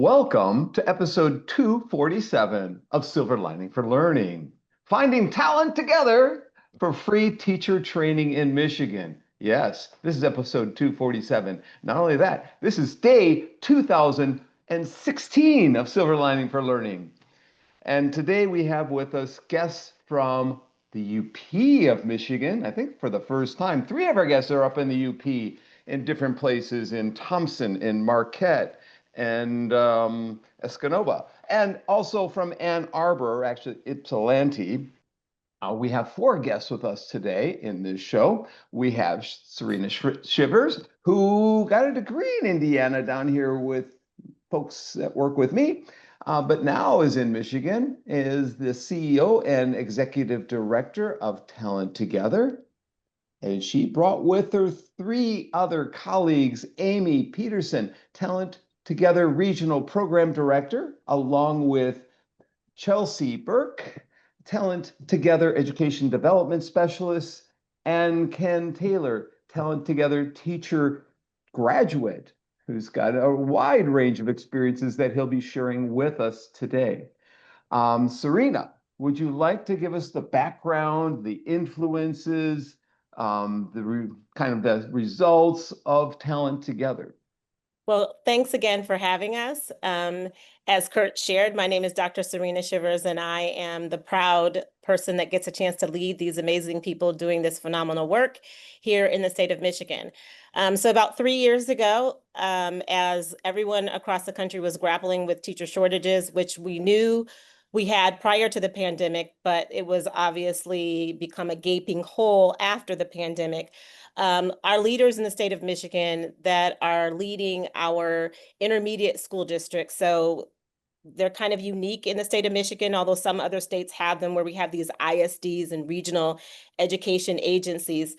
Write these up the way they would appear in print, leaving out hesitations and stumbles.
Welcome to episode 247 of Silver Lining for Learning, finding talent together for free teacher training in Michigan. Yes, this is episode 247. Not only that, this is day 2016 of Silver Lining for Learning. And today we have with us guests from the UP of Michigan. I think for the first time, three of our guests are up in the UP in different places in Thompson, in Marquette, and Escanaba. And also from Ann Arbor, actually Ypsilanti. We have four guests with us today in this show. We have Serena Shivers, who got a degree in Indiana down here with folks that work with me, but now is in Michigan, is the CEO and executive director of Talent Together. And she brought with her three other colleagues, Amy Peterson, Talent Together Regional Program Director, along with Chelsea Burke, Talent Together Education Development Specialist, and Ken Taylor, Talent Together Teacher Graduate, who's got a wide range of experiences that he'll be sharing with us today. Serena, would you like to give us the background, the influences, kind of the results of Talent Together? Well, thanks again for having us. As Kurt shared, my name is Dr. Serena Shivers, and I am the proud person that gets a chance to lead these amazing people doing this phenomenal work here in the state of Michigan. So about 3 years ago, as everyone across the country was grappling with teacher shortages, which we knew we had prior to the pandemic, but it was obviously become a gaping hole after the pandemic. Our leaders in the state of Michigan that are leading our intermediate school districts. So they're kind of unique in the state of Michigan, although some other states have them where we have these ISDs and regional education agencies.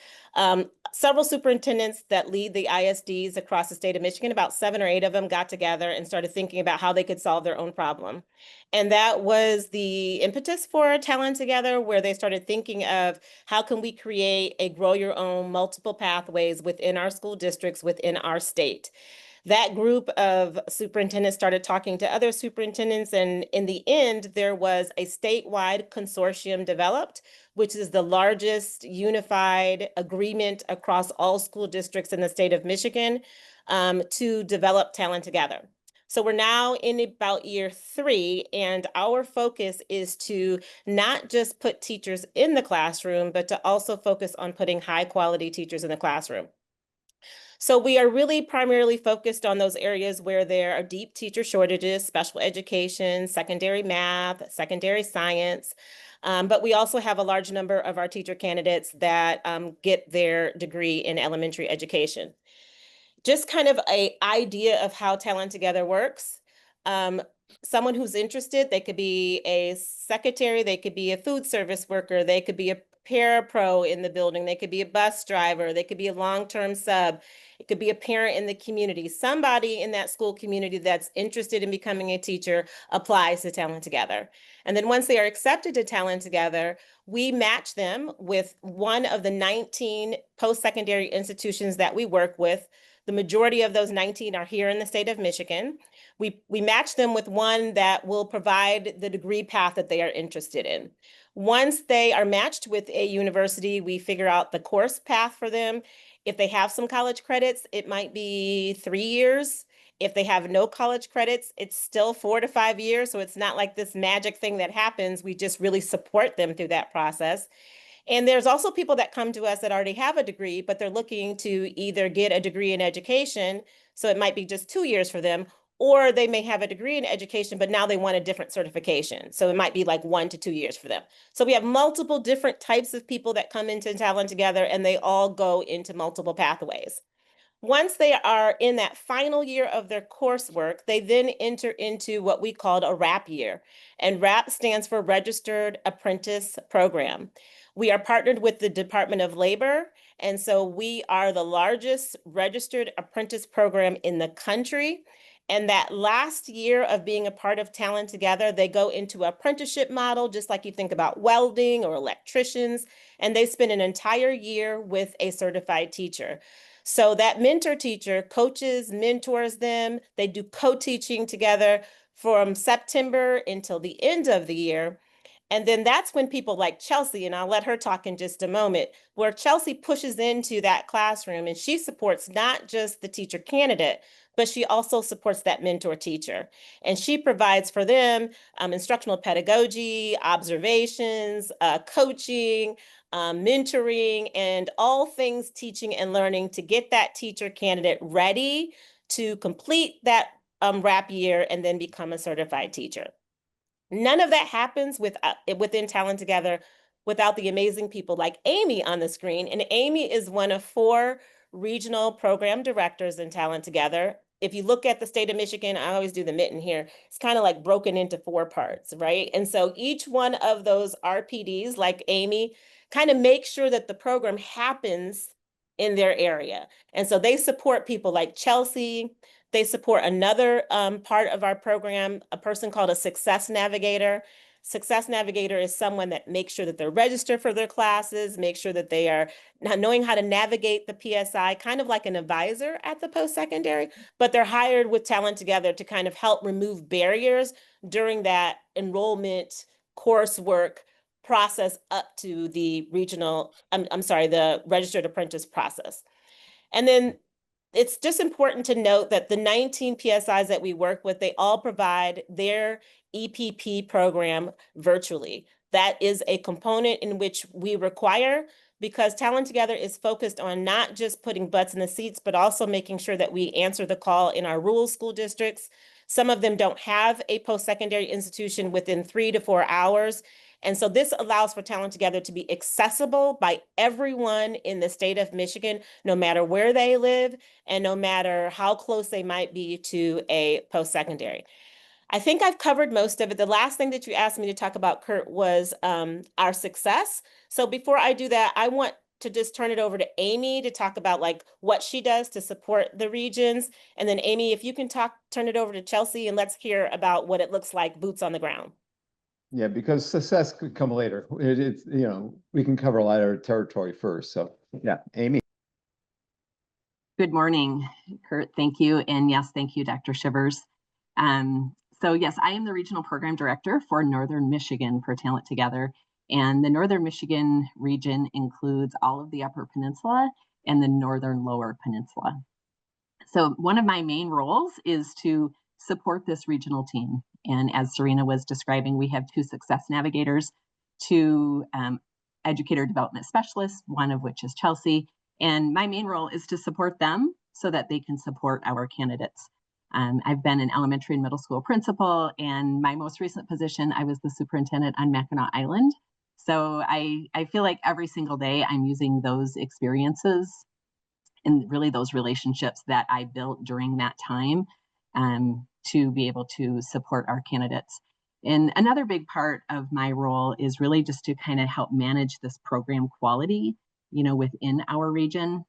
Several superintendents that lead the ISDs across the state of Michigan, about 7 or 8 of them got together and started thinking about how they could solve their own problem. And that was the impetus for Talent Together, where they started thinking of how can we create a grow your own multiple pathways within our school districts, within our state. That group of superintendents started talking to other superintendents, and in the end, there was a statewide consortium developed, which is the largest unified agreement across all school districts in the state of Michigan, to develop Talent Together. So we're now in about year 3, and our focus is to not just put teachers in the classroom, but to also focus on putting high quality teachers in the classroom. So we are really primarily focused on those areas where there are deep teacher shortages, special education, secondary math, secondary science. But we also have a large number of our teacher candidates that get their degree in elementary education. Just kind of an idea of how Talent Together works. Someone who's interested, they could be a secretary, they could be a food service worker, they could be a parapro in the building, they could be a bus driver, they could be a long-term sub, it could be a parent in the community. Somebody in that school community that's interested in becoming a teacher applies to Talent Together. And then once they are accepted to Talent Together, we match them with one of the 19 post-secondary institutions that we work with. The majority of those 19 are here in the state of Michigan. We match them with one that will provide the degree path that they are interested in. Once they are matched with a university, we figure out the course path for them. If they have some college credits, it might be 3 years. If they have no college credits, it's still 4 to 5 years. So it's not like this magic thing that happens. We just really support them through that process. And there's also people that come to us that already have a degree, but they're looking to either get a degree in education, so it might be just 2 years for them, or they may have a degree in education, but now they want a different certification. So it might be like 1 to 2 years for them. So we have multiple different types of people that come into Talent Together, and they all go into multiple pathways. Once they are in that final year of their coursework, they then enter into what we called a RAP year. And RAP stands for Registered Apprentice Program. We are partnered with the Department of Labor, and so we are the largest registered apprentice program in the country. And that last year of being a part of Talent Together, they go into apprenticeship model, just like you think about welding or electricians, and they spend an entire year with a certified teacher. So that mentor teacher coaches, mentors them. They do co-teaching together from September until the end of the year. And then that's when people like Chelsea, and I'll let her talk in just a moment, where Chelsea pushes into that classroom and she supports not just the teacher candidate, but she also supports that mentor teacher. And she provides for them instructional pedagogy, observations, coaching, mentoring, and all things teaching and learning to get that teacher candidate ready to complete that RAP year and then become a certified teacher. None of that happens within Talent Together without the amazing people like Amy on the screen. And Amy is one of 4 regional program directors in Talent Together. If you look at the state of Michigan, I always do the mitten here, it's kind of like broken into 4 parts, right? And so each one of those RPDs, like Amy, kind of make sure that the program happens in their area. And so they support people like Chelsea. They support another part of our program, a person called a Success Navigator. Success Navigator is someone that makes sure that they're registered for their classes, make sure that they are knowing how to navigate the PSI, kind of like an advisor at the post-secondary, but they're hired with Talent Together to kind of help remove barriers during that enrollment coursework process up to the the registered apprentice process. And then it's just important to note that the 19 PSIs that we work with, they all provide their EPP program virtually. That is a component in which we require, because Talent Together is focused on not just putting butts in the seats, but also making sure that we answer the call in our rural school districts. Some of them don't have a post-secondary institution within 3 to 4 hours. And so this allows for Talent Together to be accessible by everyone in the state of Michigan, no matter where they live and no matter how close they might be to a post-secondary. I think I've covered most of it. The last thing that you asked me to talk about, Kurt, was our success. So before I do that, I want to just turn it over to Amy to talk about like what she does to support the regions. And then Amy, if you can turn it over to Chelsea, and let's hear about what it looks like boots on the ground. Yeah, because success could come later. It's, we can cover a lot of territory first. So yeah, Amy. Good morning, Kurt. Thank you. And yes, thank you, Dr. Shivers. So yes, I am the Regional Program Director for Northern Michigan for Talent Together. And the Northern Michigan region includes all of the Upper Peninsula and the Northern Lower Peninsula. So one of my main roles is to support this regional team. And as Serena was describing, we have 2 success navigators, 2 educator development specialists, one of which is Chelsea. And my main role is to support them so that they can support our candidates. I've been an elementary and middle school principal, and my most recent position, I was the superintendent on Mackinac Island. So I feel like every single day I'm using those experiences and really those relationships that I built during that time to be able to support our candidates. And another big part of my role is really just to kind of help manage this program quality, within our region.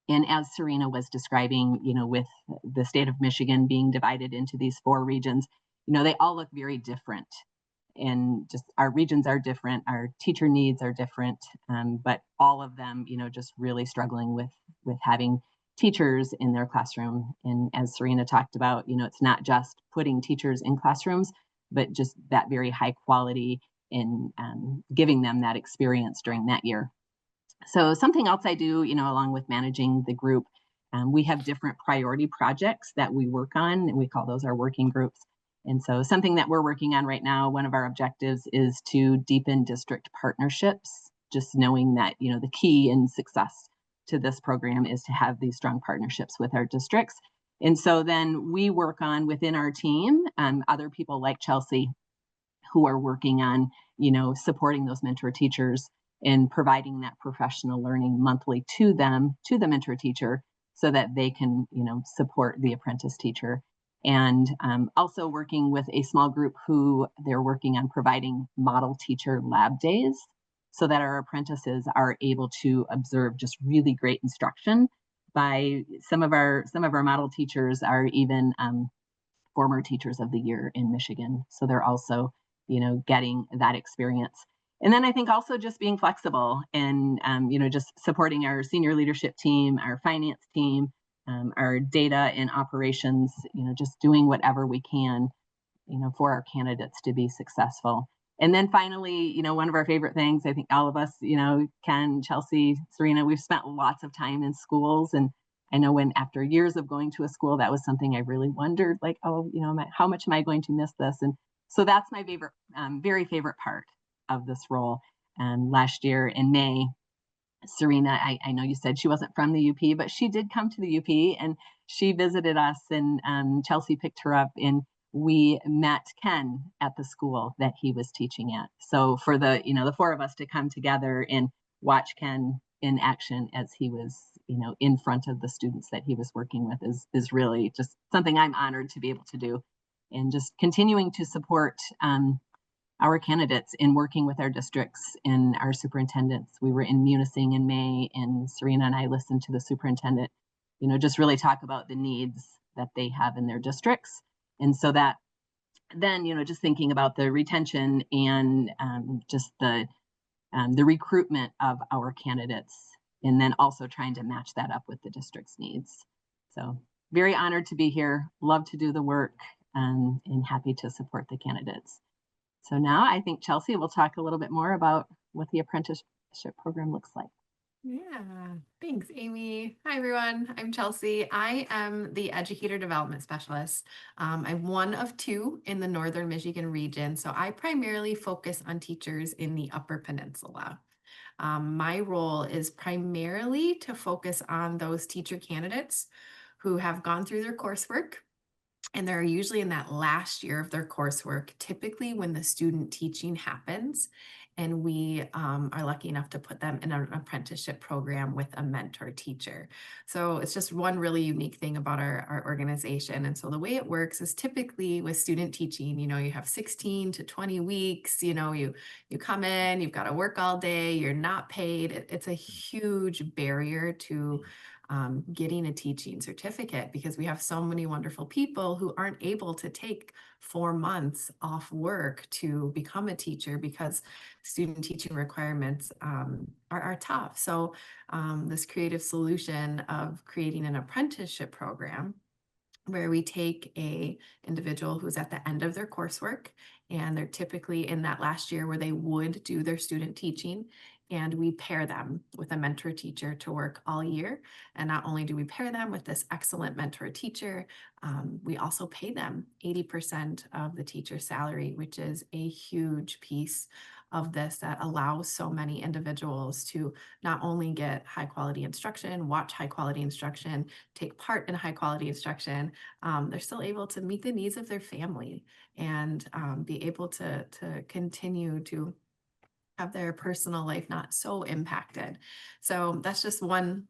And as Serena was describing, with the state of Michigan being divided into these 4 regions, they all look very different. And just our regions are different, our teacher needs are different, but all of them, just really struggling with having teachers in their classroom. And as Serena talked about, it's not just putting teachers in classrooms, but just that very high quality in giving them that experience during that year. So something else I do, along with managing the group, we have different priority projects that we work on, and we call those our working groups. And so something that we're working on right now, one of our objectives is to deepen district partnerships, just knowing that, the key in success to this program is to have these strong partnerships with our districts. And so then we work on within our team, other people like Chelsea, who are working on, supporting those mentor teachers and providing that professional learning monthly to them, to the mentor teacher, so that they can, support the apprentice teacher. And also working with a small group who they're working on providing model teacher lab days so that our apprentices are able to observe just really great instruction by some of our model teachers are even former teachers of the year in Michigan. So they're also, getting that experience. And then I think also just being flexible and, just supporting our senior leadership team, our finance team, our data and operations, just doing whatever we can, for our candidates to be successful. And then finally, one of our favorite things, I think all of us, Ken, Chelsea, Serena, we've spent lots of time in schools. And I know when after years of going to a school, that was something I really wondered, like, oh, how much am I going to miss this? And so that's my favorite, very favorite part of this role. Last year in May, Serena, I know you said she wasn't from the UP, but she did come to the UP and she visited us, and Chelsea picked her up, and we met Ken at the school that he was teaching at. So for the, the four of us to come together and watch Ken in action as he was, in front of the students that he was working with is really just something I'm honored to be able to do. And just continuing to support our candidates in working with our districts and our superintendents. We were in Munising in May, and Serena and I listened to the superintendent, just really talk about the needs that they have in their districts. And so that then, just thinking about the retention and just the recruitment of our candidates, and then also trying to match that up with the district's needs. So very honored to be here, love to do the work, and happy to support the candidates. So now I think Chelsea will talk a little bit more about what the apprenticeship program looks like. Yeah, thanks, Amy. Hi, everyone. I'm Chelsea. I am the Educator Development Specialist. I'm one of two in the Northern Michigan region, so I primarily focus on teachers in the Upper Peninsula. My role is primarily to focus on those teacher candidates who have gone through their coursework, and they're usually in that last year of their coursework, typically when the student teaching happens. And we are lucky enough to put them in an apprenticeship program with a mentor teacher. So it's just one really unique thing about our organization. And so the way it works is typically with student teaching, you have 16 to 20 weeks, you come in, you've got to work all day, you're not paid. It's a huge barrier to getting a teaching certificate, because we have so many wonderful people who aren't able to take 4 months off work to become a teacher because student teaching requirements are tough. So this creative solution of creating an apprenticeship program where we take a individual who's at the end of their coursework, and they're typically in that last year where they would do their student teaching, and we pair them with a mentor teacher to work all year. And not only do we pair them with this excellent mentor teacher, we also pay them 80% of the teacher's salary, which is a huge piece of this that allows so many individuals to not only get high quality instruction, watch high quality instruction, take part in high quality instruction, they're still able to meet the needs of their family and be able to continue to have their personal life not so impacted. So that's just one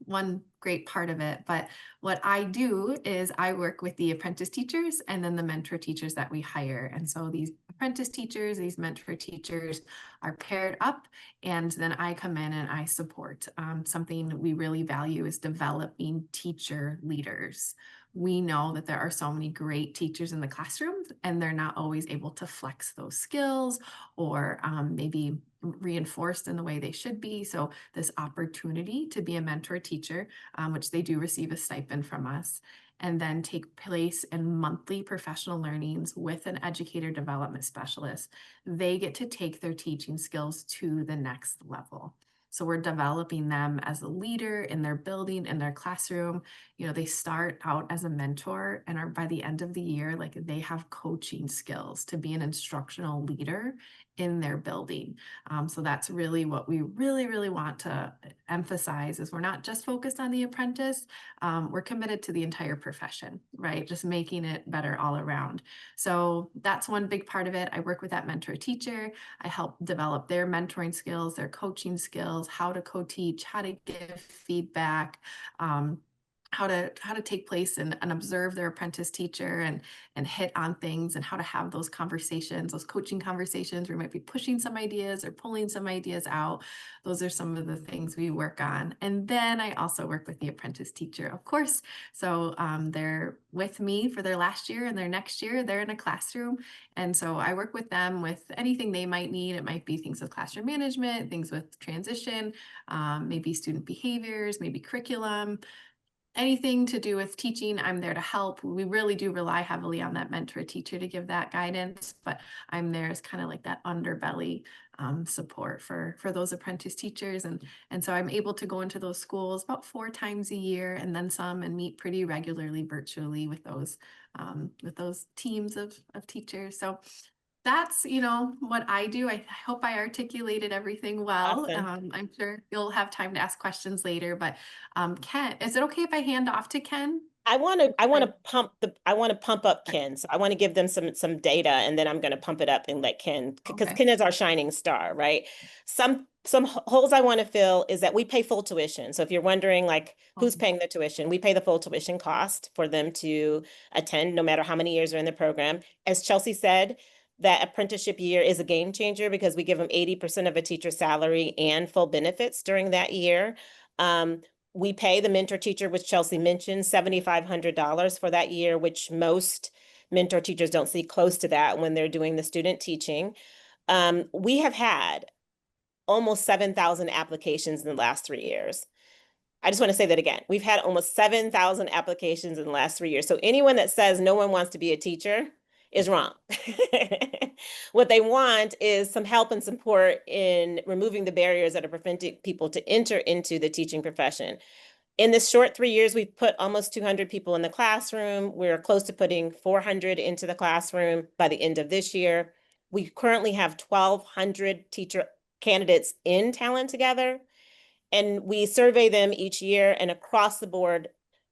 great part of it. But what I do is I work with the apprentice teachers and then the mentor teachers that we hire. And so these apprentice teachers, these mentor teachers are paired up, and then I come in and I support. Something we really value is developing teacher leaders. We know that there are so many great teachers in the classroom, and they're not always able to flex those skills or maybe reinforced in the way they should be. So this opportunity to be a mentor teacher, which they do receive a stipend from us, and then take place in monthly professional learnings with an educator development specialist, they get to take their teaching skills to the next level. So we're developing them as a leader in their building, in their classroom. They start out as a mentor and are by the end of the year, like they have coaching skills to be an instructional leader in their building. So that's really what we really want to emphasize is we're not just focused on the apprentice. We're committed to the entire profession, right? Just making it better all around. So that's one big part of it. I work with that mentor teacher. I help develop their mentoring skills, their coaching skills, how to co-teach, how to give feedback, how to take place and observe their apprentice teacher and hit on things, and how to have those conversations, those coaching conversations where we might be pushing some ideas or pulling some ideas out. Those are some of the things we work on. And then I also work with the apprentice teacher, of course. So they're with me for their last year, and their next year they're in a classroom. And so I work with them with anything they might need. It might be things with classroom management, things with transition, maybe student behaviors, maybe curriculum, anything to do with teaching. I'm there to help. We really do rely heavily on that mentor teacher to give that guidance, but I'm there as kind of like that underbelly support for those apprentice teachers. And so I'm able to go into those schools about 4 times a year and then some, and meet pretty regularly virtually with those teams of teachers. So that's, what I do. I hope I articulated everything well. Awesome. I'm sure you'll have time to ask questions later, but Ken, is it okay if I hand off to Ken? I want to Right. pump up Ken. So I want to give them some data, and then I'm going to pump it up and let Ken, because Okay. Ken is our shining star, right? Some holes I want to fill is that we pay full tuition. So if you're wondering like who's Okay. paying the tuition, we pay the full tuition cost for them to attend, no matter how many years are in the program. As Chelsea said, that apprenticeship year is a game changer because we give them 80% of a teacher's salary and full benefits during that year. We pay the mentor teacher, which Chelsea mentioned, $7,500 for that year, which most mentor teachers don't see close to that when they're doing the student teaching. We have had almost 7,000 applications in the last 3 years. I just want to say that again. We've had almost 7,000 applications in the last 3 years. So anyone that says no one wants to be a teacher is wrong. What they want is some help and support in removing the barriers that are preventing people to enter into the teaching profession. In this short 3 years, we've put almost 200 people in the classroom. We're close to putting 400 into the classroom by the end of this year. We currently have 1,200 teacher candidates in Talent Together, and we survey them each year, and across the board,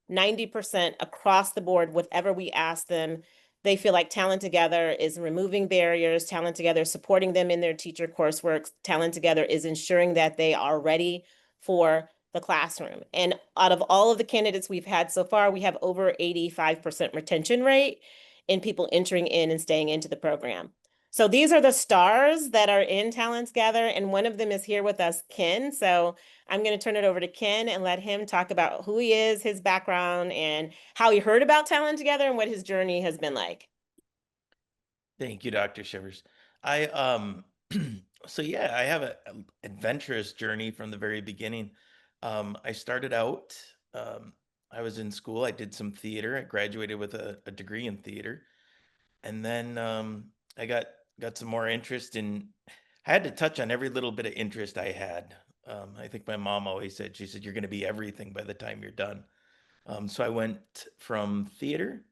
90% across the board, whatever we ask them, they feel like Talent Together is removing barriers. Talent Together is supporting them in their teacher coursework. Talent Together is ensuring that they are ready for the classroom. And out of all of the candidates we've had so far, we have over 85% retention rate in people entering in and staying into the program. So these are the stars that are in Talent Together, and one of them is here with us, Ken. So I'm going to turn it over to Ken and let him talk about who he is, his background, and how he heard about Talent Together and what his journey has been like. Thank you, Dr. Shivers. I so yeah, I have an adventurous journey from the very beginning. I started out, I was in school, I did some theater, I graduated with a degree in theater, and then I got some more interest in. I had to touch on every little bit of interest I had. I think my mom always said, she said, "You're going to be everything by the time you're done." So I went from theater,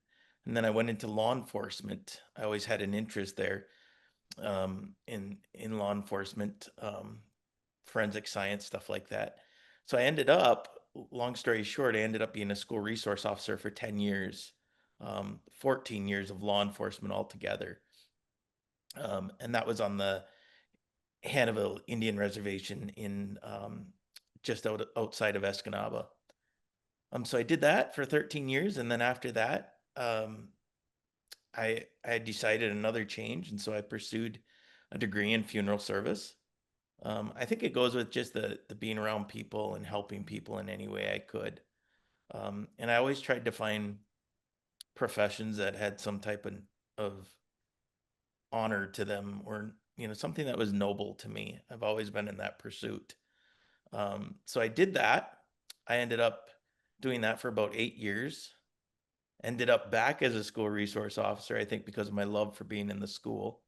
and then I went into law enforcement. I always had an interest there, in law enforcement, forensic science, stuff like that. So I ended up, long story short, I ended up being a school resource officer for 10 years, 14 years of law enforcement altogether. And that was on the Hannibal Indian Reservation in, just outside of Escanaba. So I did that for 13 years, and then after that, I had decided another change, and so I pursued a degree in funeral service. I think it goes with just the being around people and helping people in any way I could. And I always tried to find professions that had some type of honor to them, or something that was noble to me. I've always been in that pursuit. So I did that. I ended up doing that for about 8 years. Ended up back as a school resource officer, I think because of my love for being in the school.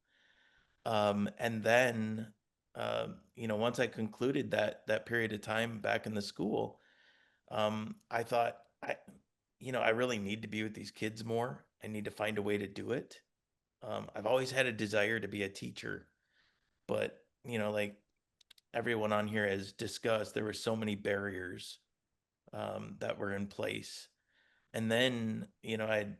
And then, once I concluded that period of time back in the school, I thought, I really need to be with these kids more. I need to find a way to do it. I've always had a desire to be a teacher, but like everyone on here has discussed, there were so many barriers that were in place. And then, I'd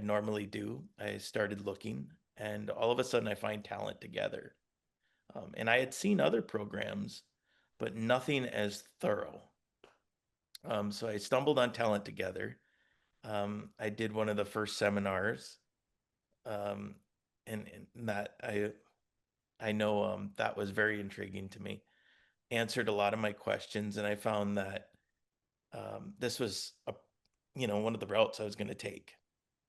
normally do, I started looking, and all of a sudden I find Talent Together. And I had seen other programs, but nothing as thorough. So I stumbled on Talent Together. I did one of the first seminars, um, and that I know that was very intriguing to me. Answered a lot of my questions, and I found that this was one of the routes I was going to take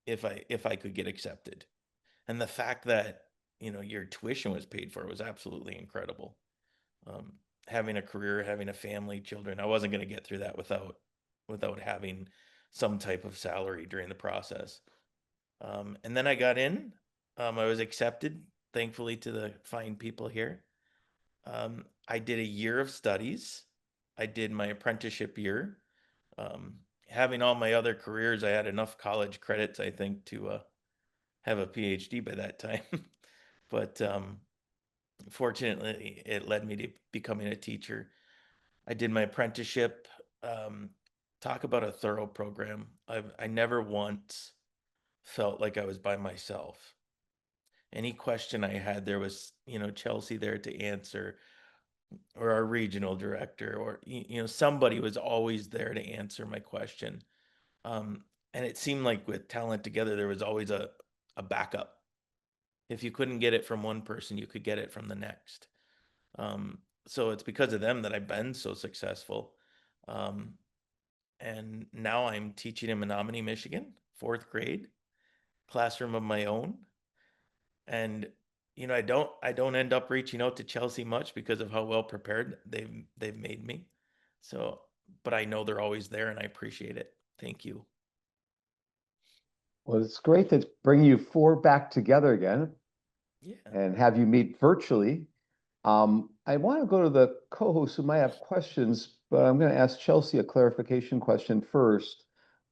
if I could get accepted. And the fact that your tuition was paid for was absolutely incredible. Um, Having a career, having a family, children, I wasn't going to get through that without having some type of salary during the process. And then I got in. I was accepted, thankfully, to the fine people here. I did a year of studies. I did my apprenticeship year. Um, Having all my other careers, I had enough college credits, I think, to have a PhD by that time. But fortunately, it led me to becoming a teacher. I did my apprenticeship. Um, Talk about a thorough program. I never once felt like I was by myself. Any question I had, there was, Chelsea there to answer, or our regional director, or somebody was always there to answer my question. Um, and it seemed like with Talent Together, there was always a backup. If you couldn't get it from one person, you could get it from the next. Um, so it's because of them that I've been so successful. Um, and now I'm teaching in Menominee, Michigan, 4th grade, classroom of my own. And I don't end up reaching out to Chelsea much because of how well prepared they've made me. So, but I know they're always there, and I appreciate it. Thank you. Well, it's great to bring you four back together again Yeah. and have you meet virtually. I want to go to the co-hosts who might have questions, but I'm going to ask Chelsea a clarification question first.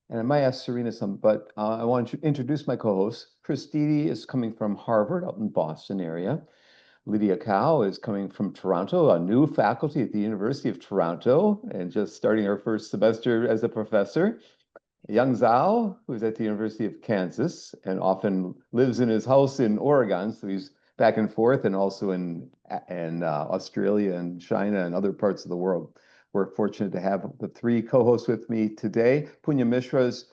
And I might ask Serena some, but I want to introduce my co-host. Chris Dede is coming from Harvard out in Boston area. Lydia Cao is coming from Toronto, a new faculty at the University of Toronto, and just starting her first semester as a professor. Young Zhao, who's at the University of Kansas and often lives in his house in Oregon, so he's back and forth, and also in Australia and China and other parts of the world. We're fortunate to have the three co-hosts with me today. Punya Mishra's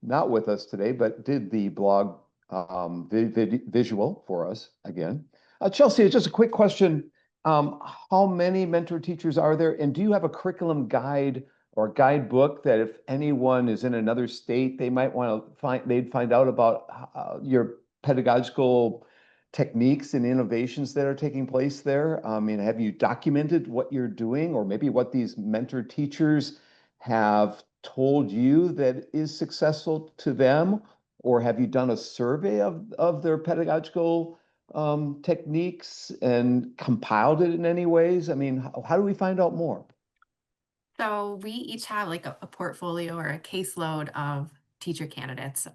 not with us today, but did the blog visual for us again. Chelsea, just a quick question. How many mentor teachers are there? And do you have a curriculum guide or guidebook that if anyone is in another state, they might want to they'd find out about your pedagogical techniques and innovations that are taking place there? I mean, have you documented what you're doing, or maybe what these mentor teachers have told you that is successful to them? Or have you done a survey of their pedagogical techniques and compiled it in any ways? I mean, how do we find out more? So we each have like a portfolio or a caseload of teacher candidates,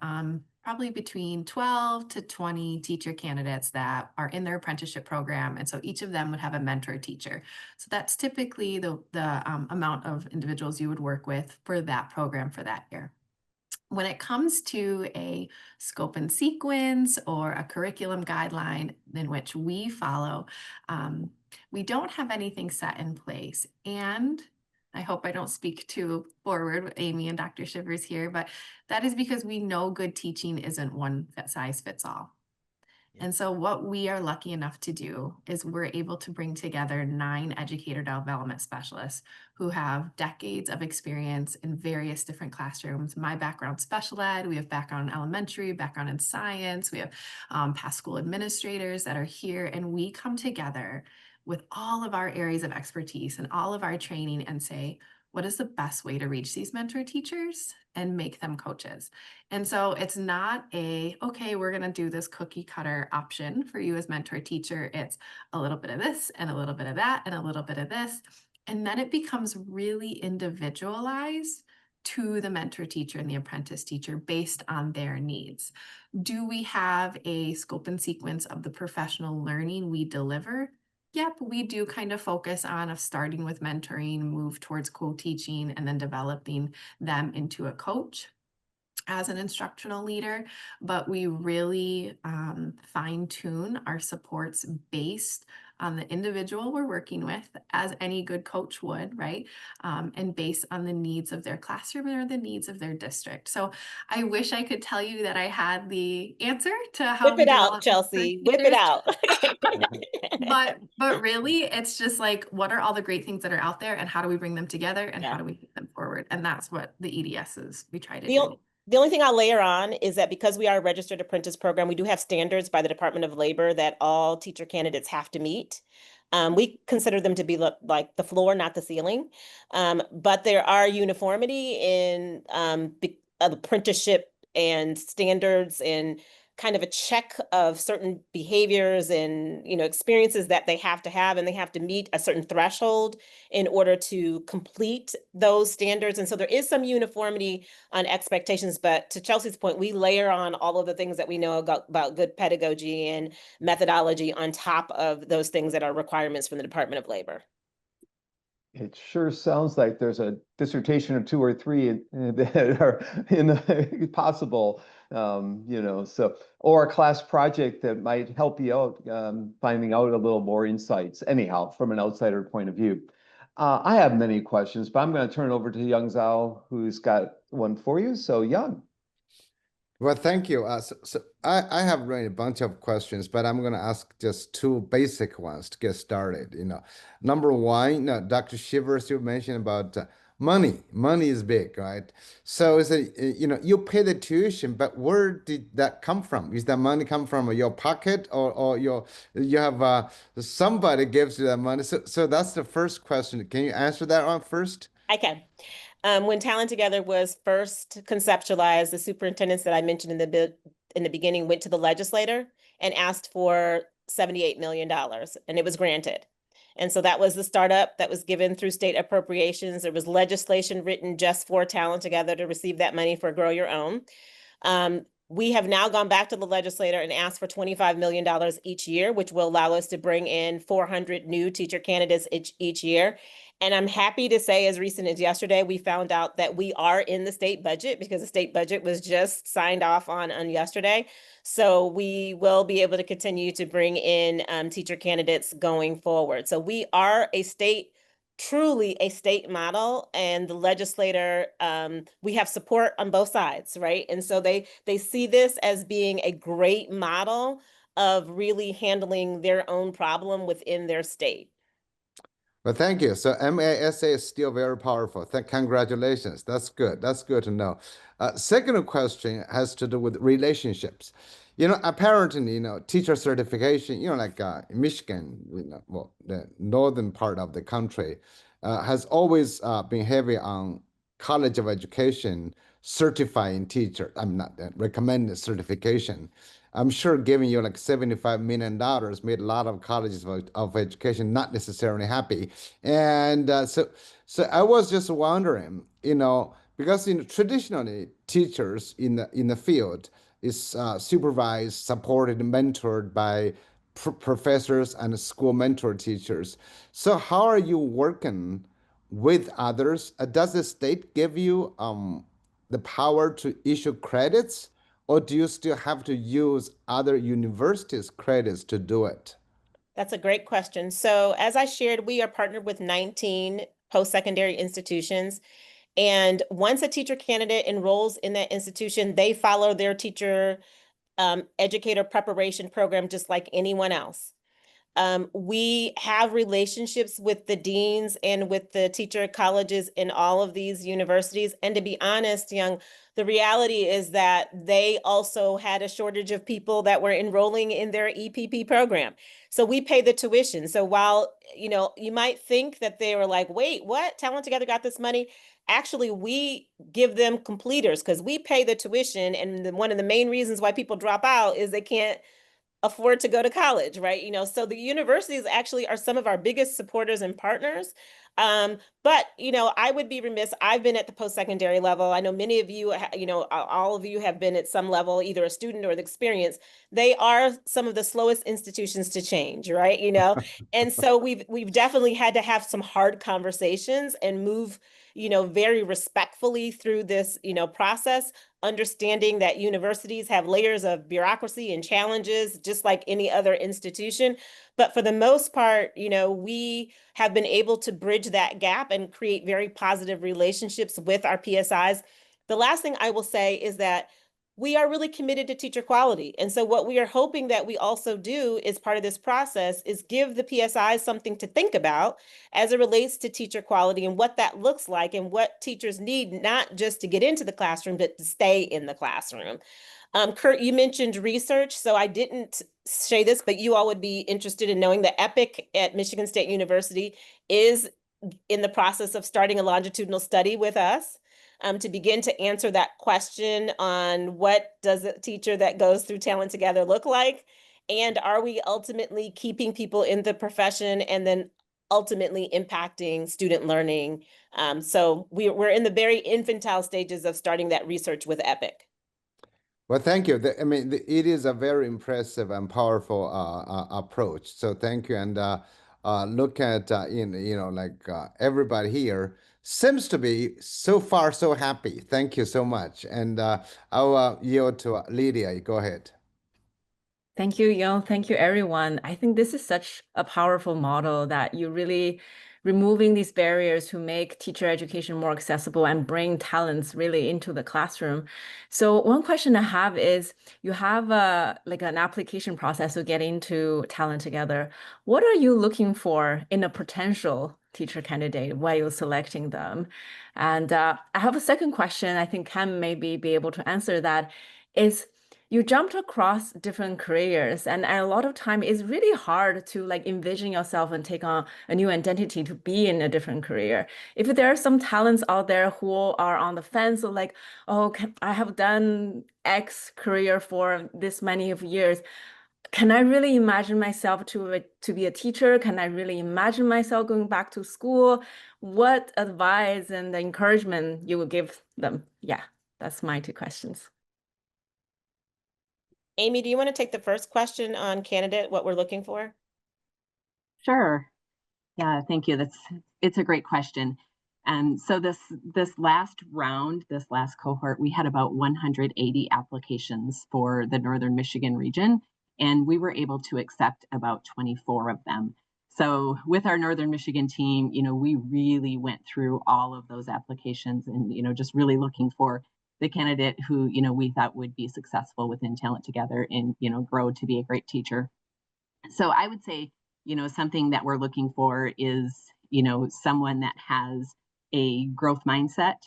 probably between 12 to 20 teacher candidates that are in their apprenticeship program. And so each of them would have a mentor teacher. So that's typically the amount of individuals you would work with for that program for that year. When it comes to a scope and sequence or a curriculum guideline in which we follow, we don't have anything set in place. And I hope I don't speak too forward with Amy and Dr. Shivers here, but that is because we know good teaching isn't one size fits all. And so what we are lucky enough to do is we're able to bring together 9 educator development specialists who have decades of experience in various different classrooms. My background, special ed, we have background in elementary, background in science, we have past school administrators that are here, and we come together with all of our areas of expertise and all of our training and say, what is the best way to reach these mentor teachers and make them coaches? And so it's not okay, we're going to do this cookie cutter option for you as mentor teacher. It's a little bit of this and a little bit of that and a little bit of this. And then it becomes really individualized to the mentor teacher and the apprentice teacher based on their needs. Do we have a scope and sequence of the professional learning we deliver? Yep, we do kind of focus on starting with mentoring, move towards co-teaching, and then developing them into a coach as an instructional leader, but we really fine tune our supports based on the individual we're working with, as any good coach would, right? And based on the needs of their classroom or the needs of their district. So I wish I could tell you that I had the answer to how Whip we it out, develop Chelsea. Whip it out. but really it's just like, what are all the great things that are out there and how do we bring them together and Yeah. how do we take them forward? And that's what the EDS is, we try to The, do. the only thing I'll layer on is that because we are a registered apprentice program, we do have standards by the Department of Labor that all teacher candidates have to meet. We consider them to be like the floor, not the ceiling. But there are uniformity in apprenticeship and standards and kind of a check of certain behaviors and experiences that they have to have, and they have to meet a certain threshold in order to complete those standards. And so there is some uniformity on expectations, but to Chelsea's point, we layer on all of the things that we know about good pedagogy and methodology on top of those things that are requirements from the Department of Labor. It sure sounds like there's a dissertation or two or three that are possible, so, or a class project that might help you out, finding out a little more insights, anyhow, from an outsider point of view. I have many questions, but I'm going to turn it over to Young Zhao, who's got one for you. So, Young. Well, thank you. So I have really a bunch of questions, but I'm going to ask just two basic ones to get started. Number one, Dr. Shivers, you mentioned about money. Money is big, right? So is it, you pay the tuition, but where did that come from? Is that money come from your pocket, or you have somebody gives you that money? So that's the first question. Can you answer that one first? I can. When Talent Together was first conceptualized, the superintendents that I mentioned in the beginning went to the legislator and asked for $78 million, and it was granted. And so that was the startup that was given through state appropriations. There was legislation written just for Talent Together to receive that money for Grow Your Own. We have now gone back to the legislator and asked for $25 million each year, which will allow us to bring in 400 new teacher candidates each year. And I'm happy to say, as recent as yesterday, we found out that we are in the state budget because the state budget was just signed off on yesterday. So we will be able to continue to bring in teacher candidates going forward. So we are truly a state model, and the legislator, we have support on both sides, right? And so they see this as being a great model of really handling their own problem within their state. Well, thank you. So MASA is still very powerful. Congratulations. That's good. That's good to know. Second question has to do with relationships. Apparently, teacher certification, like in Michigan, the northern part of the country, has always been heavy on College of Education certifying teachers. I'm not recommended certification. I'm sure giving you like $75 million made a lot of colleges of education not necessarily happy. And so I was just wondering, because traditionally teachers in the field is supervised, supported, mentored by professors and school mentor teachers. So how are you working with others? Does the state give you the power to issue credits? Or do you still have to use other universities' credits to do it? That's a great question. So as I shared, we are partnered with 19 post-secondary institutions. And once a teacher candidate enrolls in that institution, they follow their teacher educator preparation program just like anyone else. We have relationships with the deans and with the teacher colleges in all of these universities. And to be honest, Young, the reality is that they also had a shortage of people that were enrolling in their EPP program. So we pay the tuition. So while, you might think that they were like, wait, what? Talent Together got this money? Actually, we give them completers because we pay the tuition. And one of the main reasons why people drop out is they can't afford to go to college, right? So the universities actually are some of our biggest supporters and partners. But, I would be remiss. I've been at the post-secondary level. I know many of you, all of you have been at some level, either a student or the experience. They are some of the slowest institutions to change, right? And so we've definitely had to have some hard conversations and move very respectfully through this, process, understanding that universities have layers of bureaucracy and challenges, just like any other institution. But for the most part, we have been able to bridge that gap and create very positive relationships with our PSIs. The last thing I will say is that we are really committed to teacher quality. And so what we are hoping that we also do as part of this process is give the PSIs something to think about as it relates to teacher quality and what that looks like and what teachers need, not just to get into the classroom, but to stay in the classroom. Kurt, you mentioned research, so I didn't say this, but you all would be interested in knowing that EPIC at Michigan State University is in the process of starting a longitudinal study with us. To begin to answer that question on what does a teacher that goes through Talent Together look like? And are we ultimately keeping people in the profession and then ultimately impacting student learning? So we're in the very infantile stages of starting that research with EPIC. Well, thank you. It is a very impressive and powerful approach. So thank you. And look at everybody here seems to be so far so happy. Thank you so much. And I'll yield to Lydia. Go ahead. Thank you, Yo. Thank you, everyone. I think this is such a powerful model that you really removing these barriers to make teacher education more accessible and bring talents really into the classroom. So one question I have is, you have an application process to get into Talent Together. What are you looking for in a potential teacher candidate while you're selecting them? And I have a second question. I think Ken maybe be able to answer that. Is you jumped across different careers, and a lot of time it's really hard to envision yourself and take on a new identity to be in a different career. If there are some talents out there who are on the fence of I have done X career for this many of years, can I really imagine myself to be a teacher? Can I really imagine myself going back to school? What advice and encouragement you would give them? Yeah, that's my two questions. Amy, do you want to take the first question on candidate, what we're looking for? Sure. Yeah, thank you. It's a great question. So this last round, this last cohort, we had about 180 applications for the Northern Michigan region, and we were able to accept about 24 of them. So with our Northern Michigan team, we really went through all of those applications and, just really looking for the candidate who, we thought would be successful within Talent Together and, grow to be a great teacher. So I would say, something that we're looking for is, someone that has a growth mindset,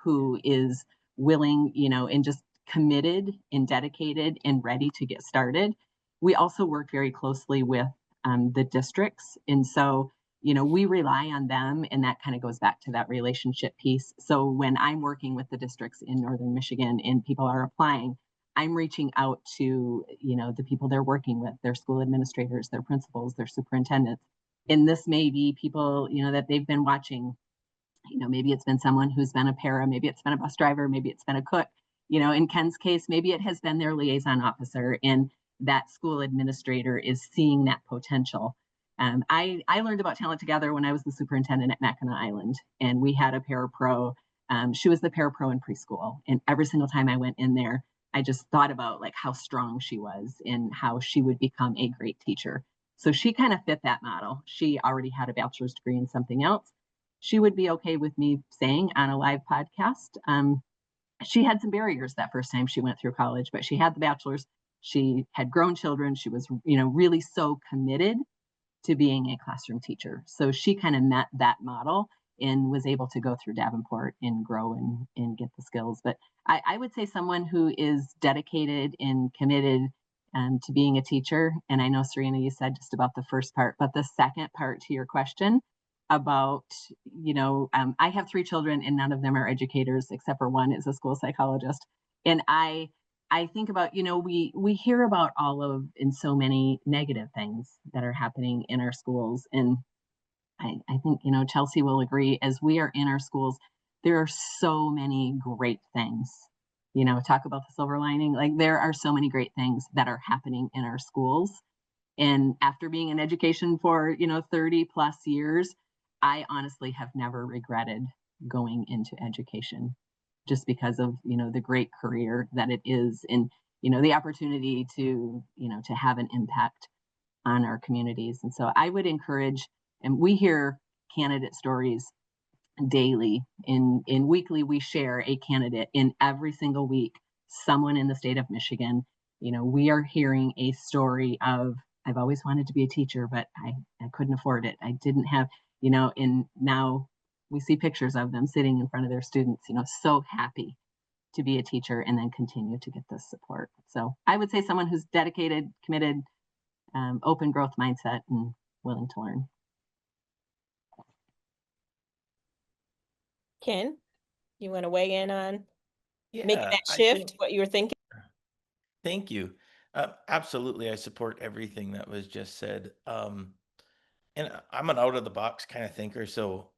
who is willing, and just committed and dedicated and ready to get started. We also work very closely with the districts. And so, we rely on them, and that kind of goes back to that relationship piece. So when I'm working with the districts in Northern Michigan and people are applying, I'm reaching out to, the people they're working with, their school administrators, their principals, their superintendents. And this may be people, that they've been watching, maybe it's been someone who's been a para, maybe it's been a bus driver, maybe it's been a cook, in Ken's case, maybe it has been their liaison officer, and that school administrator is seeing that potential. I learned about Talent Together when I was the superintendent at Mackinac Island, and we had a parapro. She was the parapro in preschool, and every single time I went in there, I just thought about how strong she was and how she would become a great teacher. So she kind of fit that model. She already had a bachelor's degree in something else. She would be okay with me saying on a live podcast. She had some barriers that first time she went through college, but she had the bachelor's. She had grown children. She was, really so committed to being a classroom teacher. So she kind of met that model and was able to go through Davenport and grow and get the skills. But I would say someone who is dedicated and committed to being a teacher. And I know, Serena, you said just about the first part, but the second part to your question about, I have 3 children and none of them are educators except for one is a school psychologist. And I think about, we hear about and so many negative things that are happening in our schools. And I think, Chelsea will agree, as we are in our schools, there are so many great things, talk about the silver lining, there are so many great things that are happening in our schools. And after being in education for, 30 plus years, I honestly have never regretted going into education, just because of, the great career that it is, and, the opportunity to, to have an impact on our communities. And so I would encourage, and we hear candidate stories daily. In weekly, we share a candidate in every single week, someone in the state of Michigan. We are hearing a story of, I've always wanted to be a teacher, but I couldn't afford it. I didn't have, and now we see pictures of them sitting in front of their students, so happy to be a teacher and then continue to get this support. So I would say someone who's dedicated, committed, open growth mindset, and willing to learn. Ken, you want to weigh in on making Yeah, that I shift, think, what you were thinking? thank you. Absolutely, I support everything that was just said. And I'm an out of the box kind of thinker. So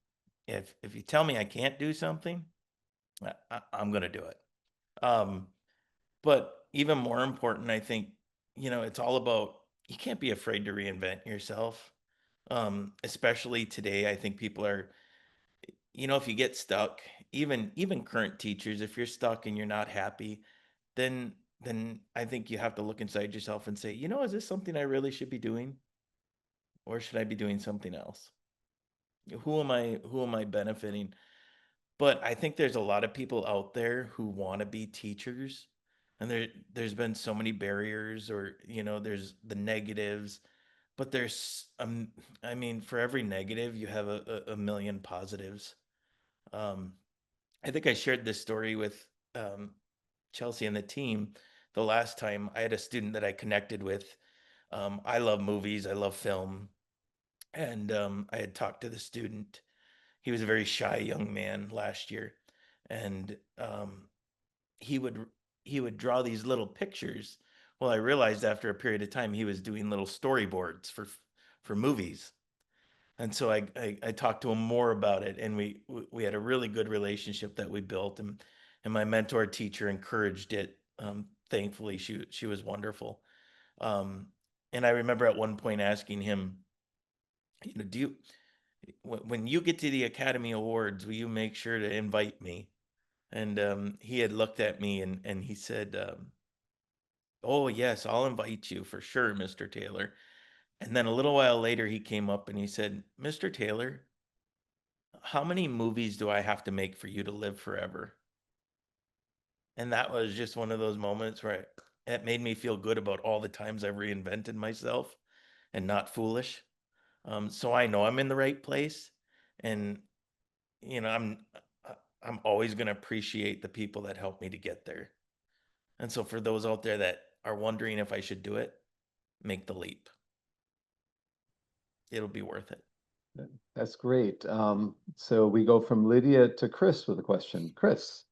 if you tell me I can't do something, I'm going to do it. But even more important, I think, it's all about, you can't be afraid to reinvent yourself. Especially today, I think people are, if you get stuck, even current teachers, if you're stuck and you're not happy, then I think you have to look inside yourself and say, is this something I really should be doing? Or should I be doing something else? Who am I benefiting? But I think there's a lot of people out there who want to be teachers, and there's been so many barriers, or there's the negatives, but there's I mean, for every negative you have a million positives. um I think I shared this story with Chelsea and the team the last time. I had a student that I connected with. I love movies, I love film, and I had talked to the student. He was a very shy young man last year, and he would he would draw these little pictures. Well, I realized after a period of time he was doing little storyboards for movies, and so I talked to him more about it, and we had a really good relationship that we built, and my mentor teacher encouraged it. Thankfully, she was wonderful. Um, and I remember at one point asking him, do you, when you get to the Academy Awards, will you make sure to invite me? And he had looked at me, and he said, "Oh yes, I'll invite you for sure, Mr. Taylor." And then a little while later, he came up and he said, "Mr. Taylor, how many movies do I have to make for you to live forever?" And that was just one of those moments where it made me feel good about all the times I've reinvented myself and not foolish. So I know I'm in the right place, and you know, I'm always going to appreciate the people that helped me to get there. And so for those out there that are wondering if I should do it, make the leap. It'll be worth it. That's great. So we go from Lydia to Chris with a question. Chris.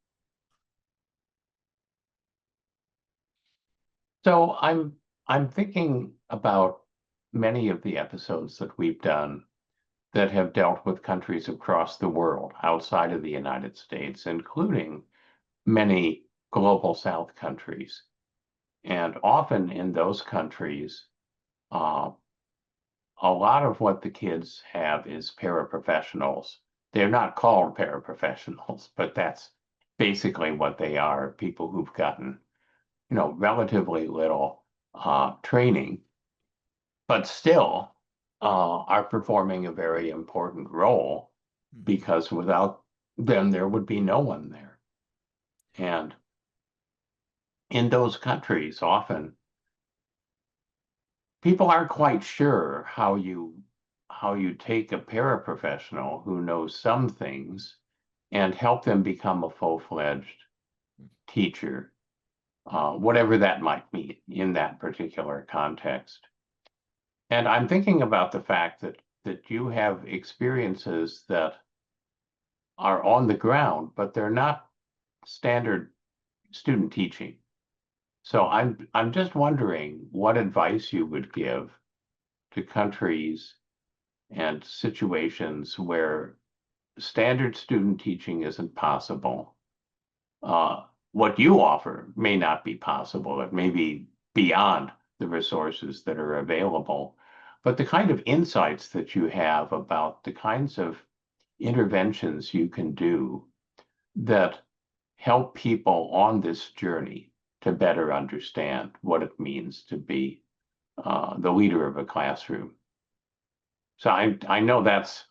So I'm thinking about many of the episodes that we've done that have dealt with countries across the world outside of the United States, including many global South countries. And often in those countries, a lot of what the kids have is paraprofessionals. They're not called paraprofessionals, but that's basically what they are, people who've gotten, relatively little training, but still are performing a very important role, because without them, there would be no one there. And in those countries, often people aren't quite sure how you take a paraprofessional who knows some things and help them become a full-fledged teacher, whatever that might mean in that particular context. And I'm thinking about the fact that you have experiences that are on the ground, but they're not standard student teaching. So I'm just wondering what advice you would give to countries and situations where standard student teaching isn't possible. What you offer may not be possible. It may be beyond the resources that are available, but the kind of insights that you have about the kinds of interventions you can do that help people on this journey to better understand what it means to be the leader of a classroom? So I know that's,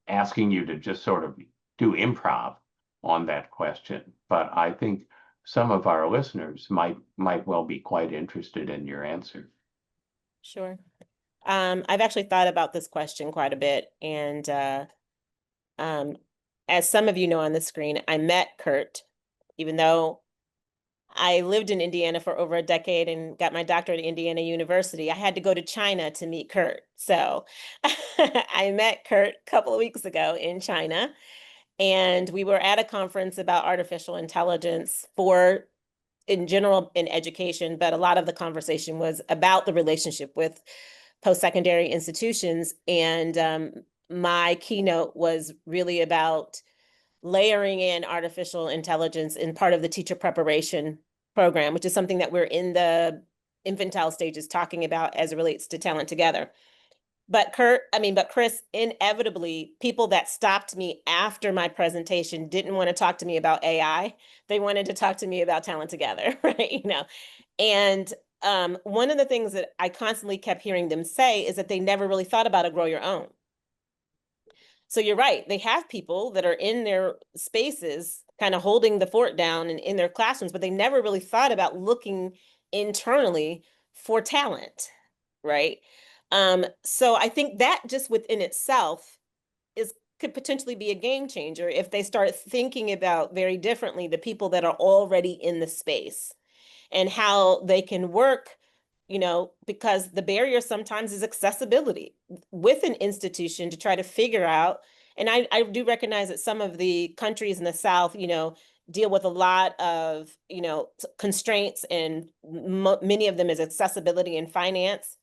asking you to just sort of do improv on that question, but I think some of our listeners might well be quite interested in your answer. Sure. I've actually thought about this question quite a bit, and as some of you know on the screen, I met Kurt, even though I lived in Indiana for over a decade and got my doctorate at Indiana University. I had to go to China to meet Kurt. So I met Kurt a couple of weeks ago in China, and we were at a conference about artificial intelligence for, in general, in education, but a lot of the conversation was about the relationship with post-secondary institutions. And my keynote was really about layering in artificial intelligence in part of the teacher preparation program, which is something that we're in the infantile stages talking about as it relates to Talent Together. But Chris, inevitably, people that stopped me after my presentation didn't want to talk to me about AI. They wanted to talk to me about Talent Together, right? And one of the things that I constantly kept hearing them say is that they never really thought about a Grow Your Own. So you're right. They have people that are in their spaces kind of holding the fort down and in their classrooms, but they never really thought about looking internally for talent, right? So I think that just within itself could potentially be a game changer if they start thinking about very differently the people that are already in the space and how they can work, because the barrier sometimes is accessibility with an institution to try to figure out. And I do recognize that some of the countries in the South, deal with a lot of, constraints, and many of them is accessibility and finance.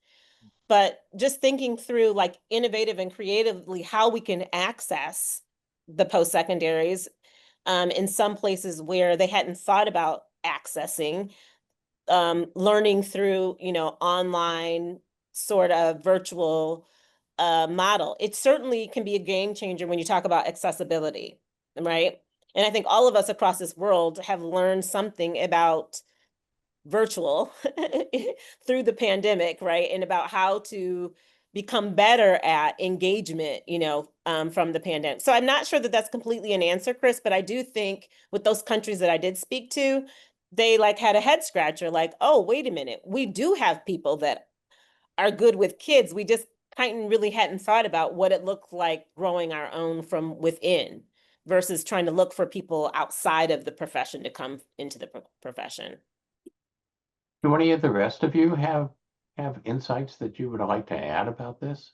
But just thinking through like innovative and creatively how we can access the post-secondaries in some places where they hadn't thought about accessing, learning through, online sort of virtual model. It certainly can be a game changer when you talk about accessibility, right? And I think all of us across this world have learned something about virtual through the pandemic, right? And about how to become better at engagement, from the pandemic. So I'm not sure that that's completely an answer, Chris, but I do think with those countries that I did speak to, they had a head scratcher, like, oh, wait a minute, we do have people that are good with kids. We just kind of really hadn't thought about what it looked like growing our own from within versus trying to look for people outside of the profession to come into the profession. Do any of the rest of you have insights that you would like to add about this?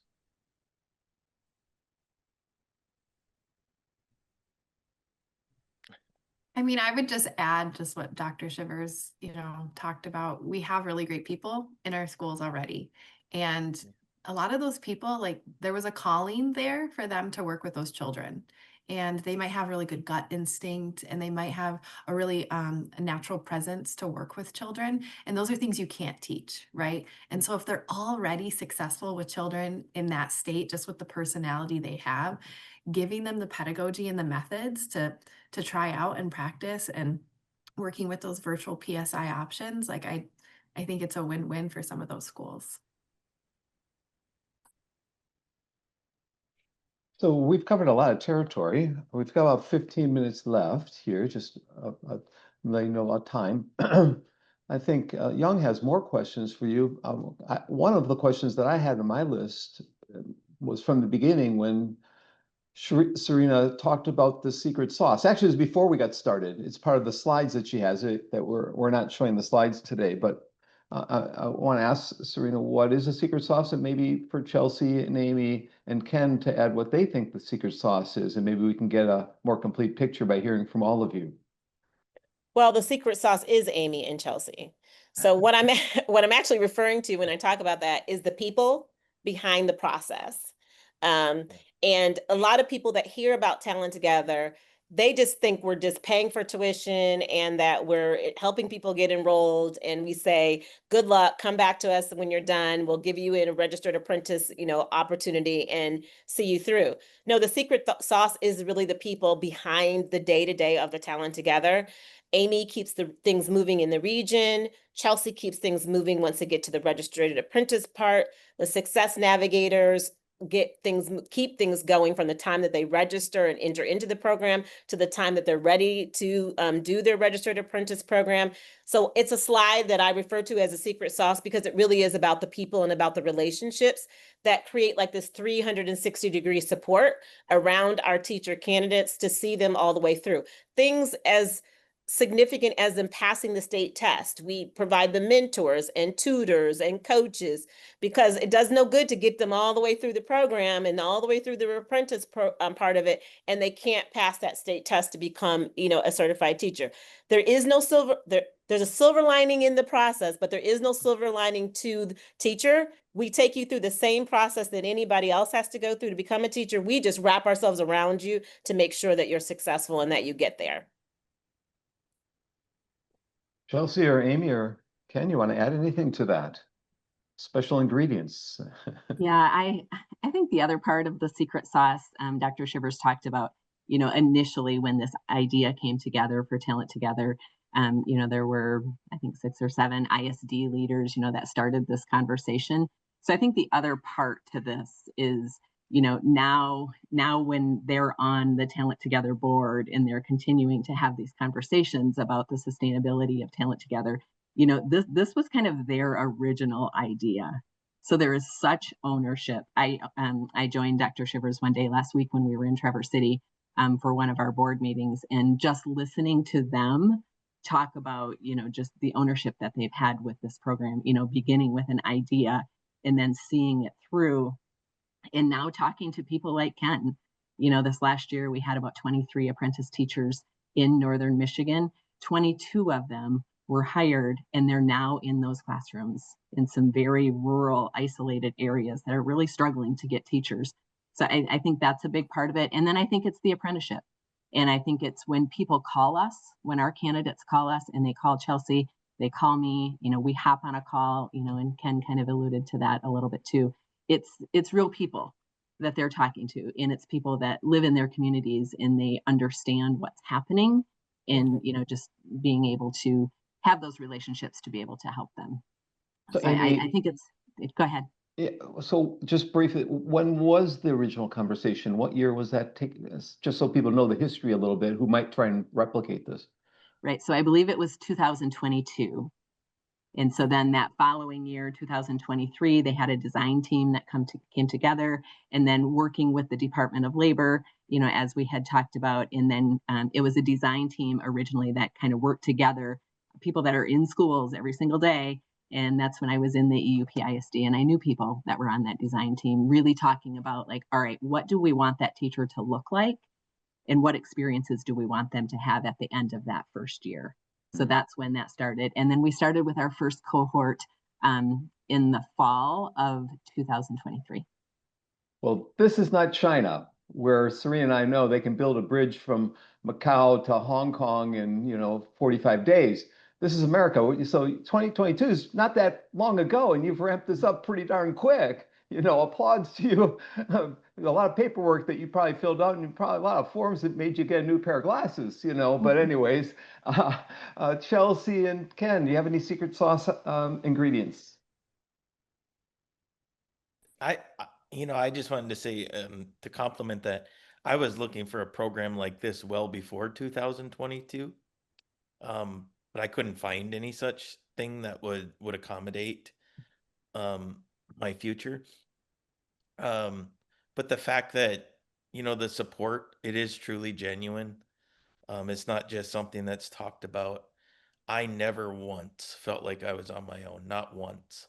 I mean, I would just add just what Dr. Shivers, talked about. We have really great people in our schools already. And a lot of those people, there was a calling there for them to work with those children. And they might have really good gut instinct, and they might have a really a natural presence to work with children. And those are things you can't teach, right? And so if they're already successful with children in that state, just with the personality they have, giving them the pedagogy and the methods to try out and practice, and working with those virtual PSI options, I think it's a win-win for some of those schools. So we've covered a lot of territory. We've got about 15 minutes left here, just letting you know about time. I think Young has more questions for you. One of the questions that I had on my list was from the beginning when Serena talked about the secret sauce. Actually, it was before we got started. It's part of the slides that she has that we're not showing the slides today, but I want to ask Serena, what is the secret sauce? And maybe for Chelsea and Amy and Ken to add what they think the secret sauce is. And maybe we can get a more complete picture by hearing from all of you. Well, the secret sauce is Amy and Chelsea. So what I'm actually referring to when I talk about that is the people behind the process. And a lot of people that hear about Talent Together They just think we're just paying for tuition and that we're helping people get enrolled. And we say, good luck, come back to us when you're done. We'll give you a registered apprentice, opportunity and see you through. No, the secret sauce is really the people behind the day-to-day of the Talent Together. Amy keeps the things moving in the region. Chelsea keeps things moving once they get to the registered apprentice part. The success navigators keep things going from the time that they register and enter into the program to the time that they're ready to do their registered apprentice program. So it's a slide that I refer to as a secret sauce because it really is about the people and about the relationships that create like this 360-degree support around our teacher candidates to see them all the way through. Things as significant as them passing the state test. We provide the mentors and tutors and coaches because it does no good to get them all the way through the program and all the way through the apprentice part of it, and they can't pass that state test to become, a certified teacher. There is no there's a silver lining in the process, but there is no silver lining to the teacher. We take you through the same process that anybody else has to go through to become a teacher. We just wrap ourselves around you to make sure that you're successful and that you get there. Chelsea or Amy or Ken, you want to add anything to that? Special ingredients. Yeah, I think the other part of the secret sauce, Dr. Shivers talked about, initially when this idea came together for Talent Together, there were, I think, 6 or 7 ISD leaders, that started this conversation. So I think the other part to this is, now when they're on the Talent Together board and they're continuing to have these conversations about the sustainability of Talent Together, this was kind of their original idea. So there is such ownership. I joined Dr. Shivers one day last week when we were in Traverse City for one of our board meetings, and just listening to them talk about, just the ownership that they've had with this program, beginning with an idea and then seeing it through. And now talking to people like Ken, this last year we had about 23 apprentice teachers in Northern Michigan. 22 of them were hired and they're now in those classrooms in some very rural, isolated areas that are really struggling to get teachers. So I think that's a big part of it. And then I think it's the apprenticeship. And I think it's when people call us, when our candidates call us and they call Chelsea, they call me, we hop on a call, and Ken kind of alluded to that a little bit too. It's real people that they're talking to, and it's people that live in their communities and they understand what's happening, and just being able to have those relationships to be able to help them. So Amy, I think go ahead. Yeah, so just briefly, when was the original conversation? What year was that taking this? Just so people know the history a little bit, who might try and replicate this. Right. So I believe it was 2022. And so then that following year, 2023, they had a design team that came together, and then working with the Department of Labor, as we had talked about. And then it was a design team originally that kind of worked together, people that are in schools every single day. And that's when I was in the EUP ISD, and I knew people that were on that design team really talking about like, all right, what do we want that teacher to look like? And what experiences do we want them to have at the end of that first year? So that's when that started. And then we started with our first cohort in the fall of 2023. Well, this is not China, where Serena and I know they can build a bridge from Macau to Hong Kong in 45 days. This is America. So 2022 is not that long ago, and you've ramped this up pretty darn quick. Applauds to you. A lot of paperwork that you probably filled out, and probably a lot of forms that made you get a new pair of glasses. But anyways, Chelsea and Ken, do you have any secret sauce ingredients? I just wanted to say, to compliment that, I was looking for a program like this well before 2022, but I couldn't find any such thing that would accommodate my future. But the fact that, the support, it is truly genuine. It's not just something that's talked about. I never once felt like I was on my own, not once.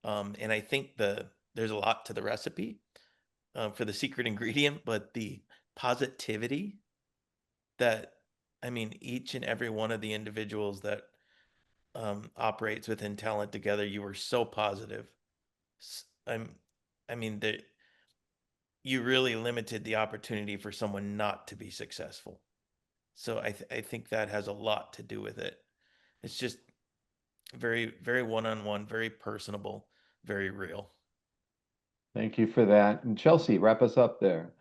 And I think there's a lot to the recipe for the secret ingredient, but the positivity that, each and every one of the individuals that operates within Talent Together, you were so positive. You really limited the opportunity for someone not to be successful. So I think that has a lot to do with it. It's just very, very one-on-one, very personable, very real. Thank you for that. And Chelsea, wrap us up there.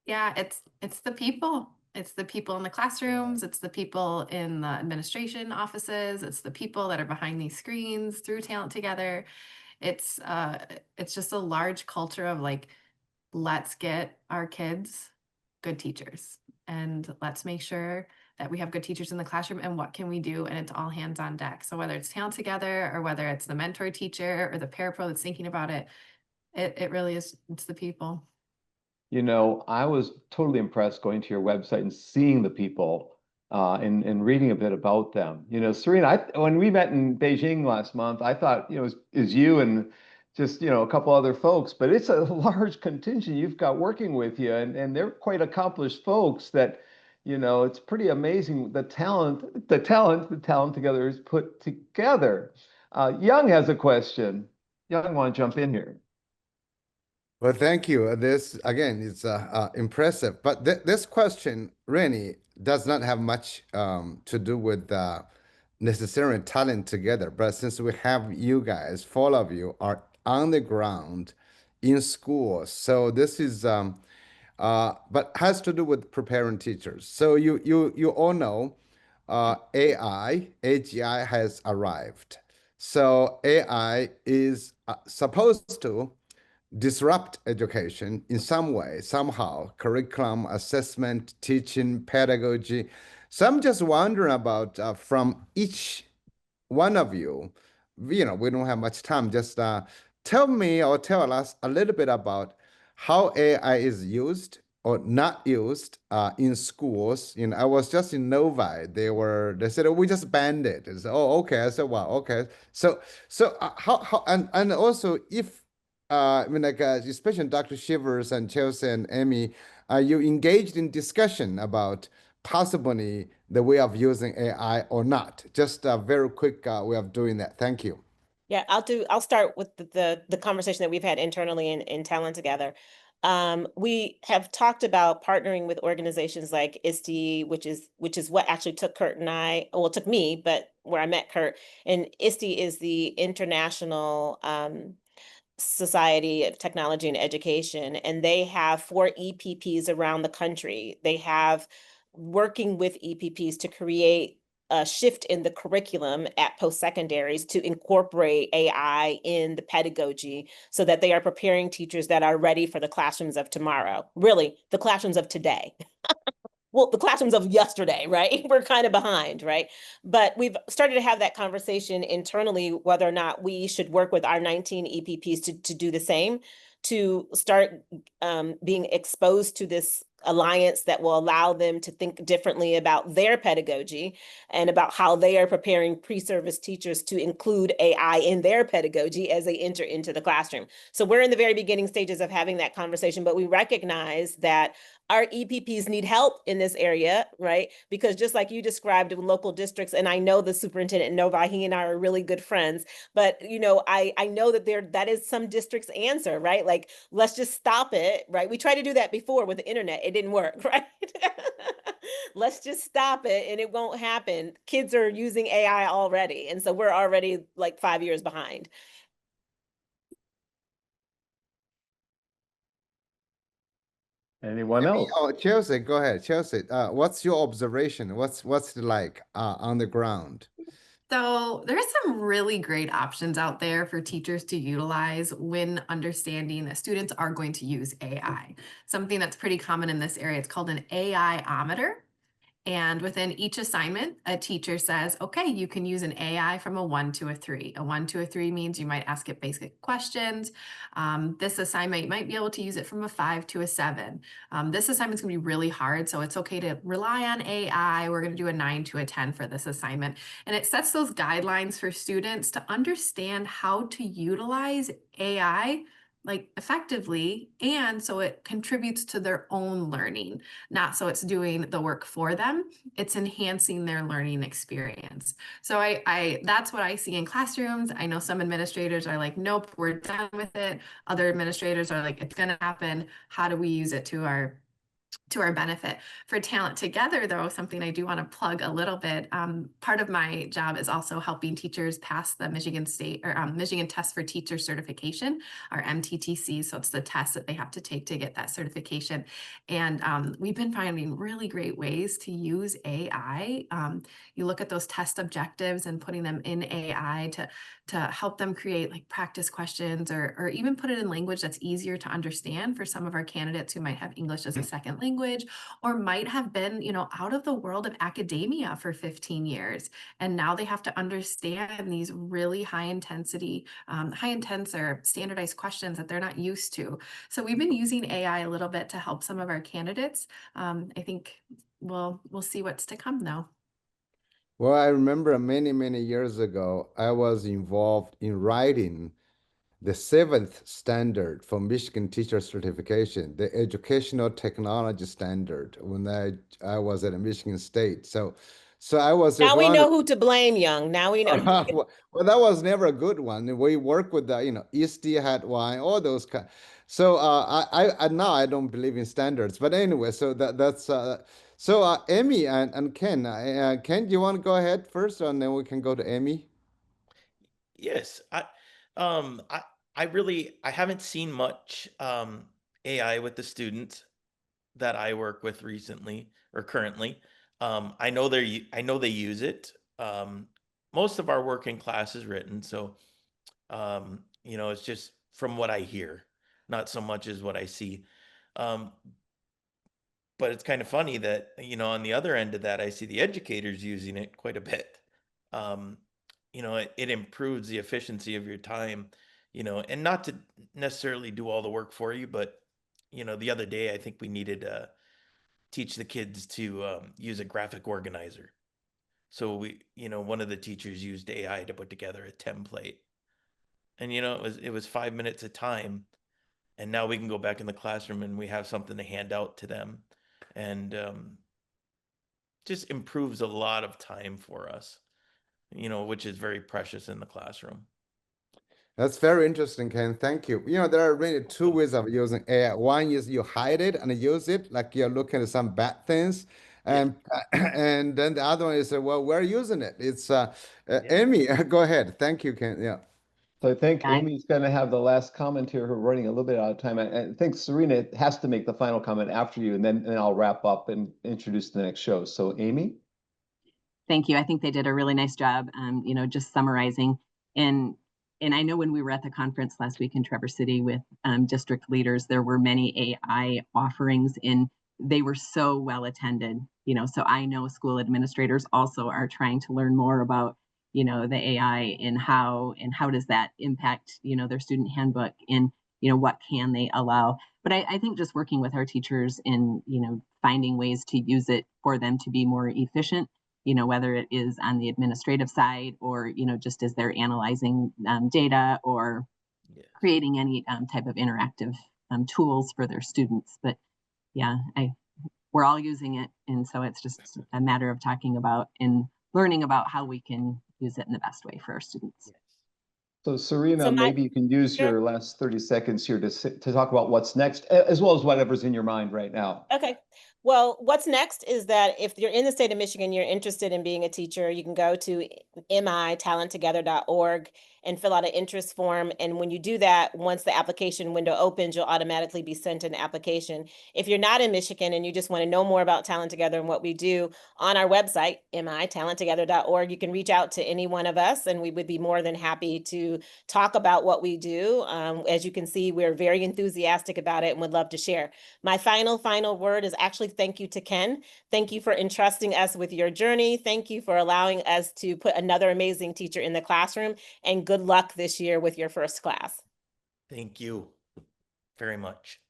Yeah, it's the people. It's the people in the classrooms, it's the people in the administration offices, it's the people that are behind these screens through Talent Together. It's just a large culture of like, let's get our kids good teachers and let's make sure that we have good teachers in the classroom and what can we do, and it's all hands on deck. So whether it's Talent Together or whether it's the mentor teacher or the parapro that's thinking about it, it really is, it's the people. You know, I was totally impressed going to your website and seeing the people and reading a bit about them. You know, Serena, when we met in Beijing last month, I thought, you know, is you and just, you know, a couple other folks, but it's a large contingent you've got working with you, and they're quite accomplished folks that, you know, it's pretty amazing the talent together is put together. Young has a question. Young, want to jump in here? Well, thank you. This again is impressive, but this question really does not have much to do with necessarily talent together. But since we have you guys, four of you are on the ground in schools, so this is but has to do with preparing teachers. So you all know AGI has arrived. So AI is supposed to disrupt education in some way, somehow, curriculum, assessment, teaching, pedagogy. So I'm just wondering about from each one of you, you know, we don't have much time, just tell me or tell us a little bit about how AI is used or not used in schools. You know, I was just in Novi. They said, oh, we just banned it. I said, oh, okay. I said, wow, okay. So how and also if I mean, like, especially Dr. Shivers and Chelsea and Amy, are you engaged in discussion about possibly the way of using AI or not? Just a very quick way of doing that. Thank you. Yeah, I'll start with the conversation that we've had internally in Talent Together. We have talked about partnering with organizations like ISTE, which is what actually took Kurt and I, well, it took me, but where I met Kurt. And ISTE is the International Society of Technology and Education, and they have 4 EPPs around the country. They have working with EPPs to create a shift in the curriculum at post-secondaries to incorporate AI in the pedagogy so that they are preparing teachers that are ready for the classrooms of tomorrow, really the classrooms of today. Well, the classrooms of yesterday, right? We're kind of behind, right? But we've started to have that conversation internally, whether or not we should work with our 19 EPPs to do the same, to start being exposed to this alliance that will allow them to think differently about their pedagogy and about how they are preparing pre-service teachers to include AI in their pedagogy as they enter into the classroom. So we're in the very beginning stages of having that conversation, but we recognize that our EPPs need help in this area, right? Because just like you described with local districts, and I know the superintendent in Novi, he and I are really good friends, but you know, I know that that is some districts' answer, right? Like, let's just stop it, right? We tried to do that before with the internet, it didn't work, right? Let's just stop it and it won't happen. Kids are using AI already, and so we're already like 5 years behind. Anyone else? Oh, Chelsea, go ahead. Chelsea, what's your observation? What's it like on the ground? So there's some really great options out there for teachers to utilize when understanding that students are going to use AI. Something that's pretty common in this area, it's called an AI-ometer. And within each assignment, a teacher says, okay, you can use an AI from a 1 to a 3. A 1 to a 3 means you might ask it basic questions. This assignment, you might be able to use it from a 5 to a 7. This assignment's gonna be really hard, so it's okay to rely on AI. We're gonna do a 9 to a 10 for this assignment. And it sets those guidelines for students to understand how to utilize AI like effectively, and so it contributes to their own learning, not so it's doing the work for them, it's enhancing their learning experience. So I that's what I see in classrooms. I know some administrators are like, nope, we're done with it. Other administrators are like, it's gonna happen. How do we use it to our to our benefit. For Talent Together, though, something I do want to plug a little bit, part of my job is also helping teachers pass the Michigan State or Michigan Test for Teacher Certification, or MTTC. So it's the test that they have to take to get that certification. And we've been finding really great ways to use AI. You look at those test objectives and putting them in AI to help them create like practice questions, or even put it in language that's easier to understand for some of our candidates who might have English as a second language, or might have been, out of the world of academia for 15 years. And now they have to understand these really high intense or standardized questions that they're not used to. So we've been using AI a little bit to help some of our candidates. I think we'll see what's to come though. Well, I remember many, many years ago, I was involved in writing the 7th standard for Michigan teacher certification, the educational technology standard, when I was at Michigan State. So I was Now we one know of- who to blame, Young. Now we know. well, that was never a good one. We work with the, EST had one, all those kind. So I now I don't believe in standards, but anyway, so that's Amy and Ken. Ken, do you want to go ahead first, and then we can go to Amy? Yes, I haven't seen much AI with the students that I work with recently or currently. I know they use it. Most of our work in class is written, so it's just from what I hear, not so much as what I see. But it's kind of funny that, on the other end of that, I see the educators using it quite a bit. It improves the efficiency of your time, and not to necessarily do all the work for you, but, the other day, I think we needed to teach the kids to use a graphic organizer. So one of the teachers used AI to put together a template, and, it was 5 minutes of time. And now we can go back in the classroom and we have something to hand out to them, and just improves a lot of time for us, which is very precious in the classroom. That's very interesting, Ken. Thank you. There are really two ways of using AI. One is you hide it and use it, like you're looking at some bad things. And and then the other one is, well, we're using it. It's Amy, go ahead. Thank you, Ken. Yeah. So I think I- Amy's going to have the last comment here. We're running a little bit out of time. I think Serena has to make the final comment after you, and then I'll wrap up and introduce the next show. So Amy? Thank you. I think they did a really nice job, just summarizing. And I know when we were at the conference last week in Traverse City with district leaders, there were many AI offerings, and they were so well attended. So I know school administrators also are trying to learn more about, the AI and how does that impact, their student handbook, and, what can they allow. But I think just working with our teachers in, finding ways to use it for them to be more efficient, whether it is on the administrative side or, just as they're analyzing data or creating any type of interactive tools for their students. But yeah, we're all using it. And so it's just a matter of talking about and learning about how we can use it in the best way for our students. So Serena, So maybe you can use your last 30 seconds here to talk about what's next, as well as whatever's in your mind right now. Okay. Well, what's next is that if you're in the state of Michigan, you're interested in being a teacher, you can go to mitalenttogether.org and fill out an interest form. And when you do that, once the application window opens, you'll automatically be sent an application. If you're not in Michigan and you just want to know more about Talent Together and what we do, on our website, mitalenttogether.org, you can reach out to any one of us and we would be more than happy to talk about what we do. As you can see, we're very enthusiastic about it and would love to share. My final word is actually thank you to Ken. Thank you for entrusting us with your journey. Thank you for allowing us to put another amazing teacher in the classroom, and good luck this year with your first class. Thank you very much.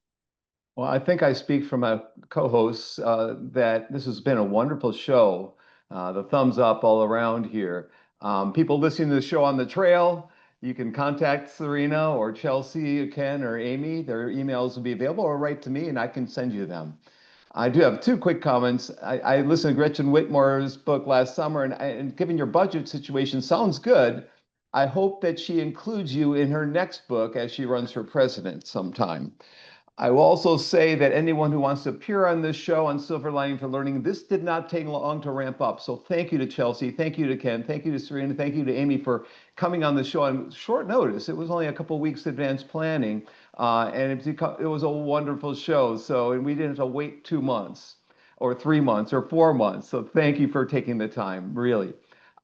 Well, I think I speak for my co-hosts that this has been a wonderful show. The thumbs up all around here. People listening to the show on the trail, you can contact Serena or Chelsea, Ken, or Amy. Their emails will be available, or write to me and I can send you them. I do have two quick comments. I listened to Gretchen Whitmer's book last summer, and given your budget situation sounds good. I hope that she includes you in her next book as she runs for president sometime. I will also say that anyone who wants to appear on this show on Silver Lining for Learning, this did not take long to ramp up. So thank you to Chelsea, thank you to Ken, thank you to Serena, thank you to Amy for coming on the show on short notice. It was only a couple weeks advanced planning, and it was a wonderful show. So, and we didn't have to wait 2 months or 3 months or 4 months. So thank you for taking the time, really.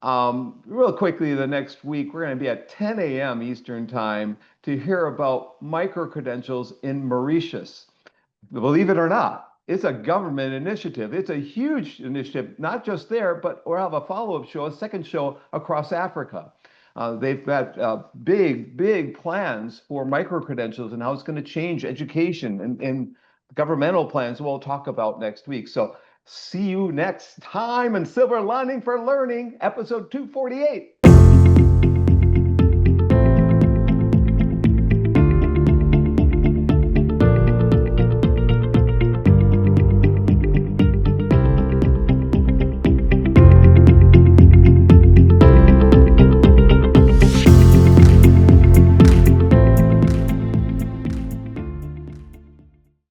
Real quickly, the next week, we're going to be at 10 a.m. Eastern Time to hear about micro-credentials in Mauritius. Believe it or not, it's a government initiative. It's a huge initiative, not just there, but we'll have a follow-up show, a second show across Africa. They've got big plans for micro-credentials and how it's going to change education and governmental plans we'll talk about next week. So see you next time in Silver Lining for Learning, episode 248.